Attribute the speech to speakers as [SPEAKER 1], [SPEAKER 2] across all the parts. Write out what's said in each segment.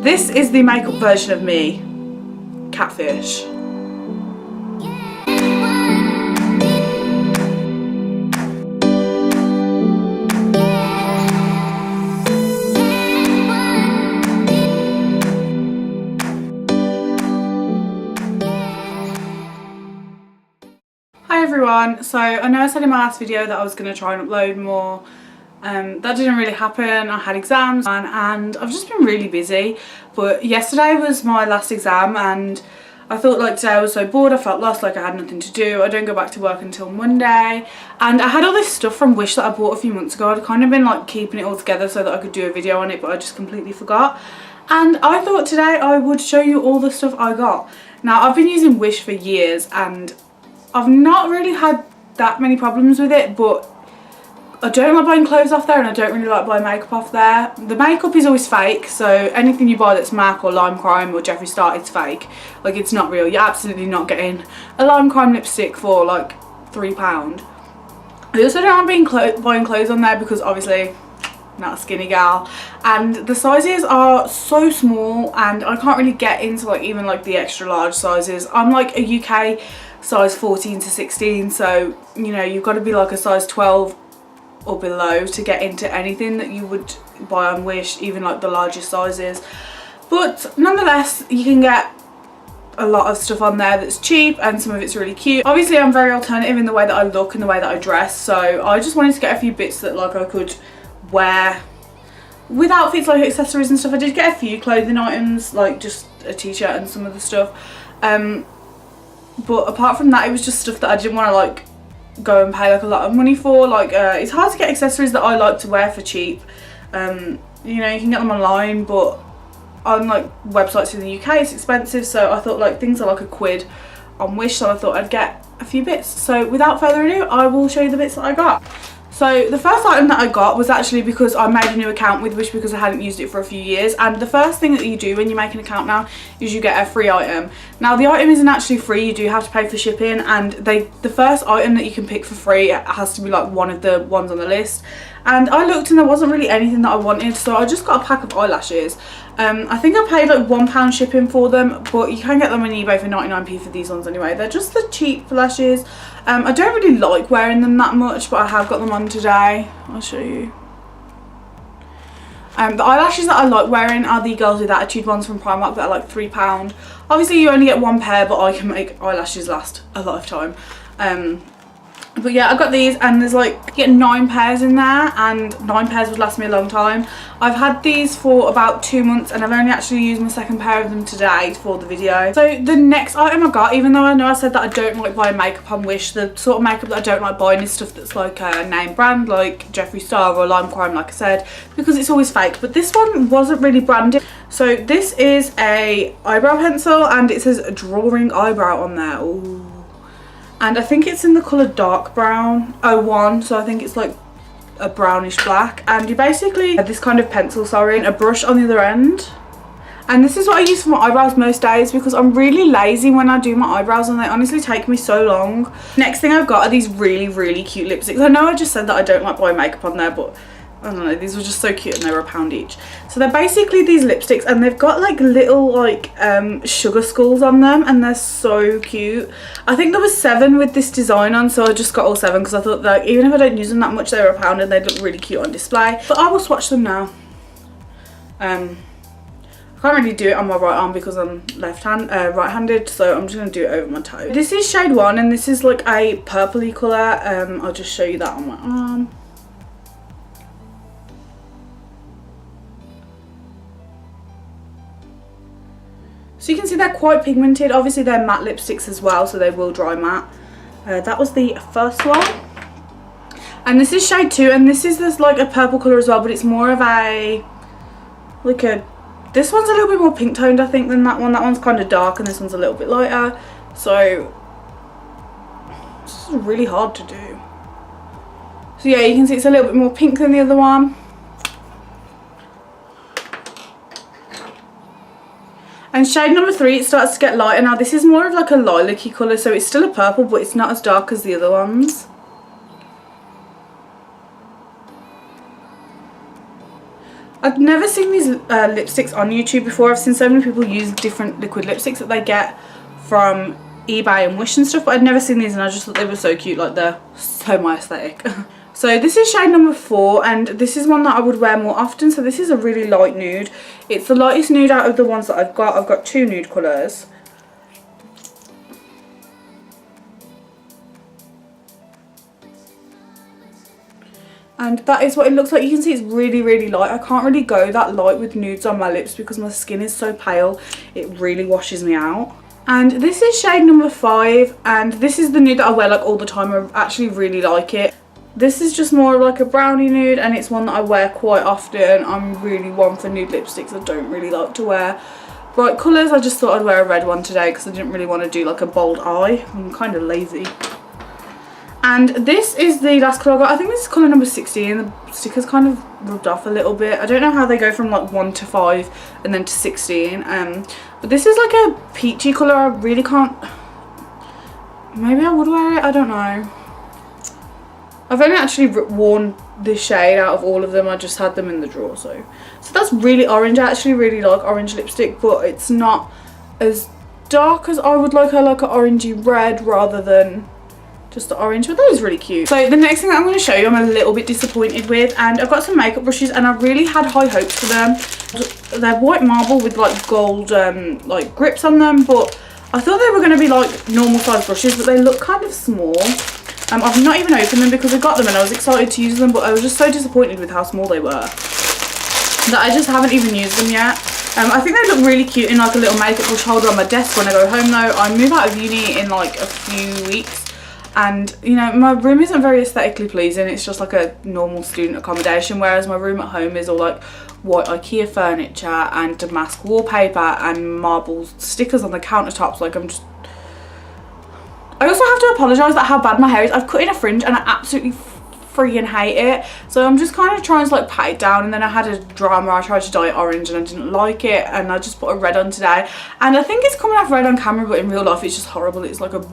[SPEAKER 1] this is the makeup version of me. Catfish. Hi everyone, so I know I said in my last video that I was going to try and upload more. That didn't really happen. I had exams and I've just been really busy, but yesterday was my last exam and I thought like today I was so bored, I felt lost, like I had nothing to do. I don't go back to work until Monday, and I had all this stuff from Wish that I bought a few months ago. I'd kind of been like keeping it all together so that I could do a video on it, but I just completely forgot. And I thought today I would show you all the stuff I got. Now I've been using Wish for years and I've not really had that many problems with it, but I don't like buying clothes off there and I don't really like buying makeup off there. The makeup is always fake, so anything you buy that's MAC or Lime Crime or Jeffree Star, it's fake. Like, it's not real. You're absolutely not getting a Lime Crime lipstick for like £3. I also don't like buying clothes on there because obviously I'm not a skinny gal, and the sizes are so small and I can't really get into like even like the extra large sizes. I'm like a UK size 14 to 16, so you know you've got to be like a size 12 or below to get into anything that you would buy on Wish, even like the largest sizes. But nonetheless, you can get a lot of stuff on there that's cheap and some of it's really cute. Obviously I'm very alternative in the way that I look and the way that I dress, so I just wanted to get a few bits that like I could wear with outfits, like accessories and stuff. I did get a few clothing items, like just a t-shirt and some of the stuff, but apart from that it was just stuff that I didn't want to like go and pay like a lot of money for. Like it's hard to get accessories that I like to wear for cheap. You know, you can get them online, but on like websites in the UK it's expensive, so I thought like things are like £1 on Wish, so I thought I'd get a few bits. So without further ado, I will show you the bits that I got. So the first item that I got was actually because I made a new account with Wish because I hadn't used it for a few years, and the first thing that you do when you make an account now is you get a free item. Now the item isn't actually free, you do have to pay for shipping, and the first item that you can pick for free, it has to be like one of the ones on the list. And I looked and there wasn't really anything that I wanted, so I just got a pack of eyelashes. I think I paid like £1 shipping for them, but you can get them on eBay for 99p for these ones anyway. They're just the cheap lashes. I don't really like wearing them that much, but I have got them on today. I'll show you. The eyelashes that I like wearing are the Girls With Attitude ones from Primark that are like £3. Obviously you only get one pair, but I can make eyelashes last a lifetime. But yeah, I got these, and there's like, you get 9 pairs in there, and 9 pairs would last me a long time. I've had these for about 2 months and I've only actually used my second pair of them today for the video. So the next item I got, even though I know I said that I don't like buying makeup on Wish, the sort of makeup that I don't like buying is stuff that's like a name brand, like Jeffree Star or Lime Crime, like I said, because it's always fake. But this one wasn't really branded. So this is a eyebrow pencil and it says drawing eyebrow on there. Ooh. And I think it's in the colour dark brown 01, so I think it's like a brownish black. And you basically have this kind of pencil, sorry, and a brush on the other end. And this is what I use for my eyebrows most days because I'm really lazy when I do my eyebrows and they honestly take me so long. Next thing I've got are these really, really cute lipsticks. I know I just said that I don't like buying makeup on there, but I don't know, these were just so cute and they were £1 each. So they're basically these lipsticks and they've got like little like sugar skulls on them and they're so cute. I think there was 7 with this design on, so I just got all 7 because I thought that even if I don't use them that much, they were £1 and they'd look really cute on display. But I will swatch them now. I can't really do it on my right arm because I'm right-handed, so I'm just going to do it over my toe. This is shade 1 and this is like a purpley colour. I'll just show you that on my arm. So you can see they're quite pigmented. Obviously they're matte lipsticks as well, so they will dry matte. That was the first one. And this is shade 2, and this is like a purple colour as well, but it's more of a, like a, this one's a little bit more pink toned I think than that one. That one's kind of dark and this one's a little bit lighter. So this is really hard to do. So yeah, you can see it's a little bit more pink than the other one. And shade number 3, it starts to get lighter. Now this is more of like a lilac-y colour, so it's still a purple, but it's not as dark as the other ones. I've never seen these lipsticks on YouTube before. I've seen so many people use different liquid lipsticks that they get from eBay and Wish and stuff, but I'd never seen these and I just thought they were so cute. Like, they're so my aesthetic. So this is shade number 4, and this is one that I would wear more often. So this is a really light nude. It's the lightest nude out of the ones that I've got. I've got 2 nude colours. And that is what it looks like. You can see it's really, really light. I can't really go that light with nudes on my lips because my skin is so pale. It really washes me out. And this is shade number 5, and this is the nude that I wear like all the time. I actually really like it. This is just more like a brownie nude, and it's one that I wear quite often. I'm really one for nude lipsticks. I don't really like to wear bright colours. I just thought I'd wear a red one today because I didn't really want to do like a bold eye. I'm kind of lazy. And this is the last colour I got. I think this is colour number 16. The sticker's kind of rubbed off a little bit. I don't know how they go from like 1 to 5 and then to 16. But this is like a peachy colour. I really can't... Maybe I would wear it. I don't know. I've only actually worn this shade out of all of them. I just had them in the drawer. So that's really orange. I actually really like orange lipstick, but it's not as dark as I would like. I like an orangey red rather than... just the orange, but that is really cute. So the next thing that I'm going to show you, I'm a little bit disappointed with, and I've got some makeup brushes and I really had high hopes for them. They're white marble with like gold like grips on them, but I thought they were going to be like normal size brushes, but they look kind of small. I've not even opened them because I got them and I was excited to use them, but I was just so disappointed with how small they were that I just haven't even used them yet. I think they look really cute in like a little makeup brush holder on my desk when I go home though. I move out of uni in like a few weeks. And, you know, my room isn't very aesthetically pleasing. It's just like a normal student accommodation, whereas my room at home is all like white IKEA furniture and damask wallpaper and marble stickers on the countertops. Like, I'm just... I also have to apologise about how bad my hair is. I've cut in a fringe and I absolutely freaking hate it. So I'm just kind of trying to like pat it down, and then I had a drama. I tried to dye it orange and I didn't like it, and I just put a red on today. And I think it's coming off red on camera, but in real life it's just horrible. It's like a...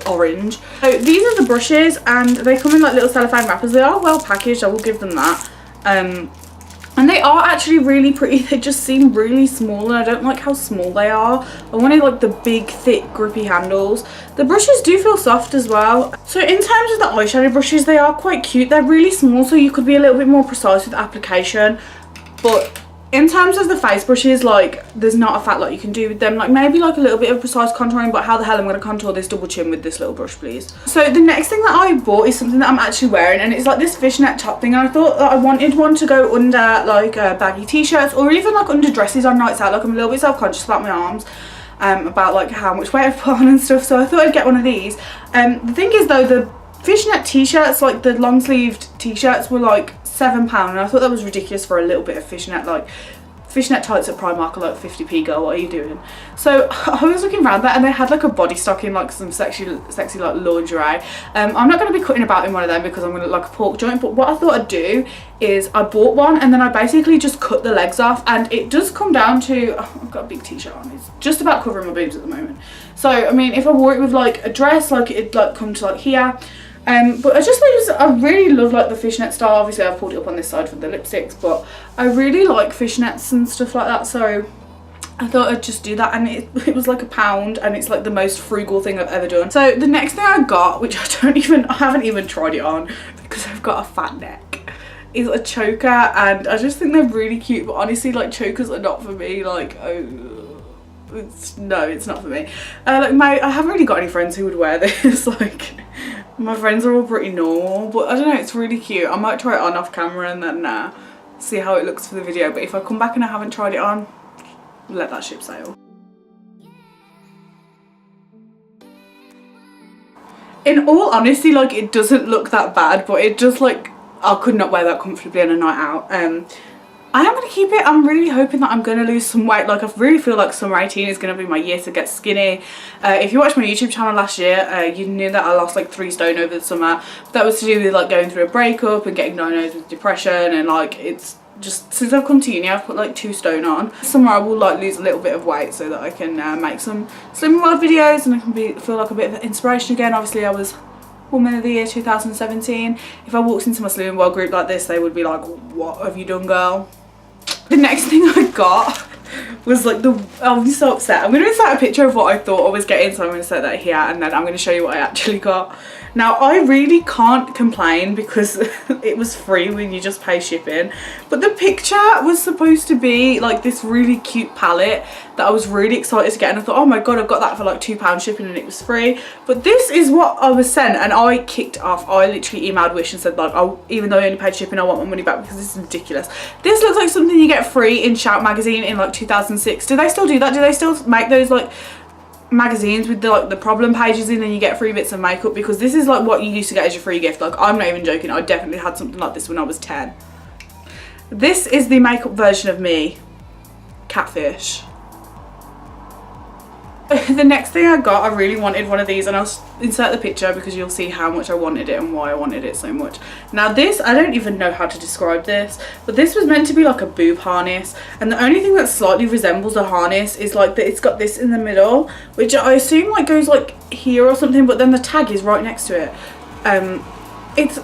[SPEAKER 1] orange. So these are the brushes, and they come in like little cellophane wrappers. They are well packaged, I will give them that. And they are actually really pretty. They just seem really small, and I don't like how small they are. I wanted like the big, thick, grippy handles. The brushes do feel soft as well. So in terms of the eyeshadow brushes, they are quite cute. They're really small, so you could be a little bit more precise with application. But in terms of the face brushes, like, there's not a fat lot you can do with them. Like, maybe like a little bit of precise contouring, but how the hell am I going to contour this double chin with this little brush, please? So the next thing that I bought is something that I'm actually wearing, and it's like this fishnet top thing. And I thought that I wanted one to go under like baggy t-shirts, or even like under dresses on nights out. Like, I'm a little bit self-conscious about my arms, about like how much weight I've put on and stuff. So I thought I'd get one of these. The thing is though, the fishnet t-shirts, like the long sleeved t-shirts, were like £7, and I thought that was ridiculous for a little bit of fishnet. Like, fishnet tights at Primark are like 50p, girl, what are you doing? So I was looking around that, and they had like a body stock in like some sexy like lingerie. I'm not going to be cutting about in one of them because I'm going to look like a pork joint, but what I thought I'd do is I bought one, and then I basically just cut the legs off, and it does come down to, oh, I've got a big t-shirt on, it's just about covering my boobs at the moment. So I mean, if I wore it with like a dress, like it'd like come to like here. But I just thought I really love like the fishnet style. Obviously I've pulled it up on this side for the lipsticks, but I really like fishnets and stuff like that, so I thought I'd just do that. And it was like £1, and it's like the most frugal thing I've ever done. So the next thing I got, which I haven't even tried it on because I've got a fat neck, is a choker, and I just think they're really cute. But honestly, like, chokers are not for me. Like, it's not for me. Like, I haven't really got any friends who would wear this. Like, my friends are all pretty normal, but I don't know, it's really cute. I might try it on off camera and then see how it looks for the video. But if I come back and I haven't tried it on, let that ship sail. In all honesty, like, it doesn't look that bad, but it just, like, I could not wear that comfortably on a night out. I am going to keep it. I'm really hoping that I'm going to lose some weight. Like, I really feel like summer 18 is going to be my year to get skinny. If you watched my YouTube channel last year, you knew that I lost like 3 stone over the summer. That was to do with like going through a breakup and getting diagnosed with depression, and like, it's just, since I've come to uni, I've put like 2 stone on. Summer I will like lose a little bit of weight so that I can make some Slimming World videos, and I can feel like a bit of inspiration again. Obviously I was Woman of the Year 2017. If I walked into my Slimming World group like this, they would be like, what have you done, girl? The next thing I got was like I'm so upset. I'm going to insert a picture of what I thought I was getting, so I'm going to set that here, and then I'm going to show you what I actually got. Now, I really can't complain because it was free when you just pay shipping, but the picture was supposed to be like this really cute palette that I was really excited to get, and I thought, oh my god, I've got that for like £2 shipping and it was free. But this is what I was sent, and I kicked off. I literally emailed Wish and said like, oh, even though I only paid shipping, I want my money back because this is ridiculous. This looks like something you get free in Shout magazine in like 2006. Do they still do that? Do they still make those like magazines with the like the problem pages in and you get free bits of makeup? Because this is like what you used to get as your free gift. Like, I'm not even joking, I definitely had something like this when I was 10. This is the makeup version of me, Catfish. The next thing I got, I really wanted one of these, and I'll insert the picture because you'll see how much I wanted it and why I wanted it so much. Now this, I don't even know how to describe this, but this was meant to be like a boob harness, and the only thing that slightly resembles a harness is like that it's got this in the middle, which I assume like goes like here or something, but then the tag is right next to it. It's,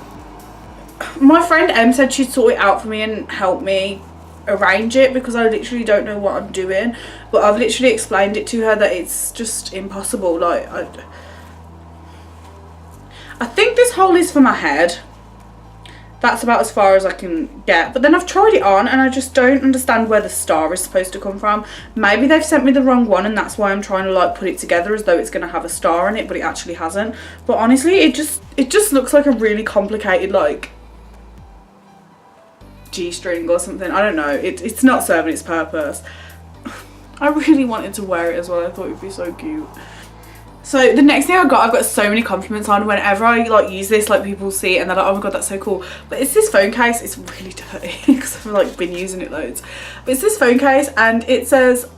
[SPEAKER 1] my friend Em said she'd sort it out for me and help me arrange it because I literally don't know what I'm doing, but I've literally explained it to her that it's just impossible. Like, I think this hole is for my head. That's about as far as I can get, but then I've tried it on and I just don't understand where the star is supposed to come from. Maybe they've sent me the wrong one and that's why I'm trying to like put it together as though it's going to have a star on it, but it actually hasn't. But honestly, it just looks like a really complicated like G-string or something. I don't know, it's not serving its purpose. I really wanted to wear it as well. I thought it would be so cute. So the next thing I've got so many compliments on. Whenever I like use this, like people see it and they're like, oh my god, that's so cool. But it's this phone case. It's really dirty because I've like been using it loads, but it's this phone case and it says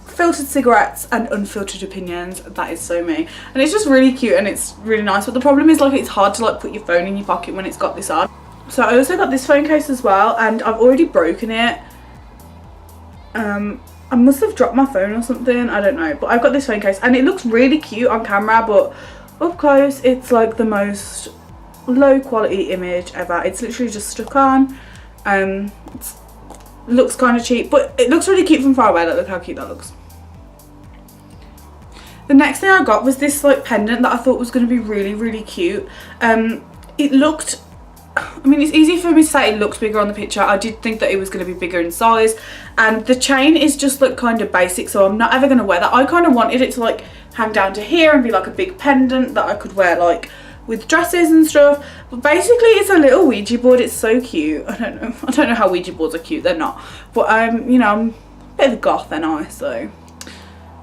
[SPEAKER 1] filtered cigarettes and unfiltered opinions. That is so me, and it's just really cute and it's really nice. But the problem is like it's hard to like put your phone in your pocket when it's got this on. So I also got this phone case as well, and I've already broken it. I must have dropped my phone or something, I don't know. But I've got this phone case and it looks really cute on camera, but up close it's like the most low quality image ever. It's literally just stuck on. It looks kind of cheap, but it looks really cute from far away. Like, look how cute that looks. The next thing I got was this like pendant that I thought was going to be really, really cute. It looked, I mean, it's easy for me to say it looks bigger on the picture. I did think that it was going to be bigger in size, and the chain is just like kind of basic, so I'm not ever going to wear that. I kind of wanted it to like hang down to here and be like a big pendant that I could wear like with dresses and stuff, but basically it's a little Ouija board. It's so cute. I don't know how Ouija boards are cute, they're not, but you know, I'm a bit of a goth and I, so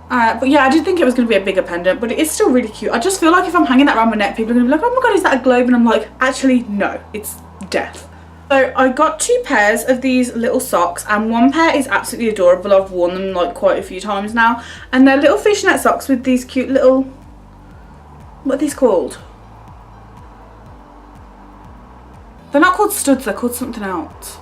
[SPEAKER 1] but yeah, I did think it was going to be a bigger pendant, but it is still really cute. I just feel like if I'm hanging that around my neck, people are going to be like, oh my god, is that a globe? And I'm like, actually no, it's death. So I got 2 pairs of these little socks, and one pair is absolutely adorable. I've worn them like quite a few times now, and they're little fishnet socks with these cute little, what are these called? They're not called studs, they're called something else.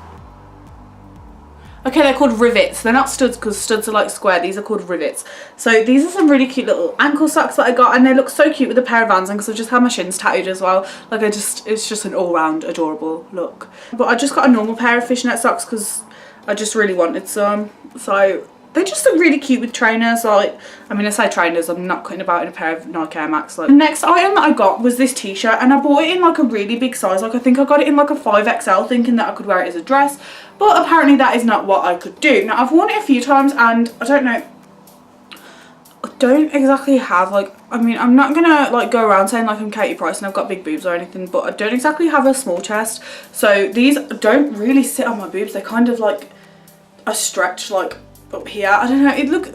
[SPEAKER 1] Okay, they're called rivets. They're not studs because studs are like square. These are called rivets. So these are some really cute little ankle socks that I got, and they look so cute with a pair of Vans on because I've just had my shins tattooed as well. Like it's just an all-round adorable look. But I just got a normal pair of fishnet socks because I just really wanted some. So they just look really cute with trainers. Like, I mean, I say trainers, I'm not cutting about in a pair of Nike Air Max. Like, the next item that I got was this t-shirt, and I bought it in like a really big size. Like, I think I got it in like a 5XL thinking that I could wear it as a dress, but apparently that is not what I could do. Now, I've worn it a few times and I don't know, I don't exactly have like, I mean, I'm not gonna like go around saying like I'm Katie Price and I've got big boobs or anything, but I don't exactly have a small chest. So these don't really sit on my boobs. They kind of like are stretched like up here. I don't know, it look,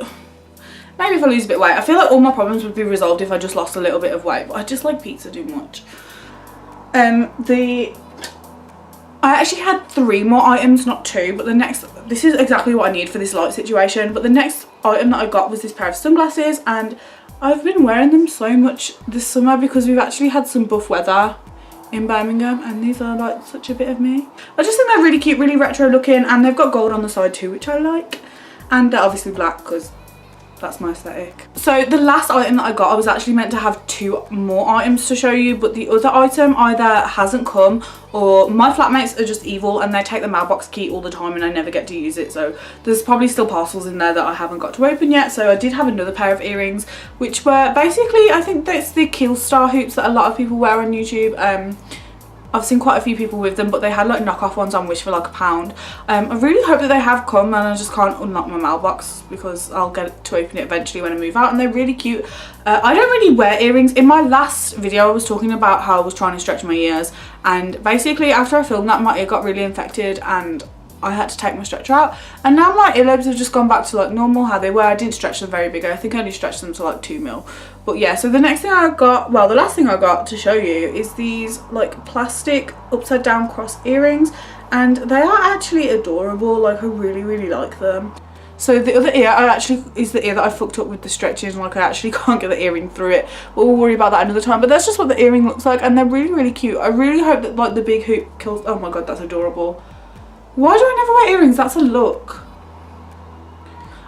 [SPEAKER 1] maybe if I lose a bit of weight. I feel like all my problems would be resolved if I just lost a little bit of weight, but I just like pizza too much. I actually had 3 more items, not 2, but the next, this is exactly what I need for this light situation, but the next item that I got was this pair of sunglasses, and I've been wearing them so much this summer because we've actually had some buff weather in Birmingham, and these are like such a bit of me. I just think they're really cute, really retro looking, and they've got gold on the side too, which I like, and they're obviously black because that's my aesthetic. So the last item that I got, I was actually meant to have 2 more items to show you, but the other item either hasn't come or my flatmates are just evil and they take the mailbox key all the time and I never get to use it. So there's probably still parcels in there that I haven't got to open yet. So I did have another pair of earrings, which were basically, I think that's the Keelstar hoops that a lot of people wear on YouTube. I've seen quite a few people with them, but they had like knockoff ones on Wish for like £1. I really hope that they have come, and I just can't unlock my mailbox because I'll get to open it eventually when I move out, and they're really cute. I don't really wear earrings. In my last video I was talking about how I was trying to stretch my ears, and basically after I filmed that my ear got really infected and I had to take my stretcher out, and now my earlobes have just gone back to like normal how they were. I didn't stretch them very big. I think I only stretched them to like 2 mil. But yeah, so the next thing I got, well the last thing I got to show you is these like plastic upside down cross earrings, and they are actually adorable. Like I really like them. So the other ear is the ear that I fucked up with the stretching. Like I actually can't get the earring through it, but we'll worry about that another time. But that's just what the earring looks like, and they're really cute. I really hope that like the big hoop kills. Oh my god, that's adorable. Why do I never wear earrings? That's a look.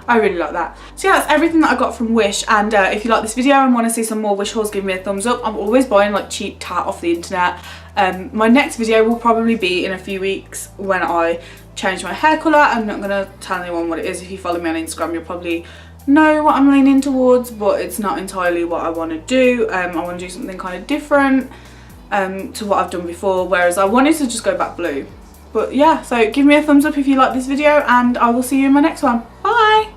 [SPEAKER 1] I really like that. So yeah, that's everything that I got from Wish, and if you like this video and want to see some more Wish hauls, give me a thumbs up. I'm always buying like cheap tat off the internet. My next video will probably be in a few weeks when I change my hair colour. I'm not going to tell anyone what it is. If you follow me on Instagram you'll probably know what I'm leaning towards, but it's not entirely what I want to do. I want to do something kind of different to what I've done before, whereas I wanted to just go back blue. But yeah, so give me a thumbs up if you like this video, and I will see you in my next one. Bye!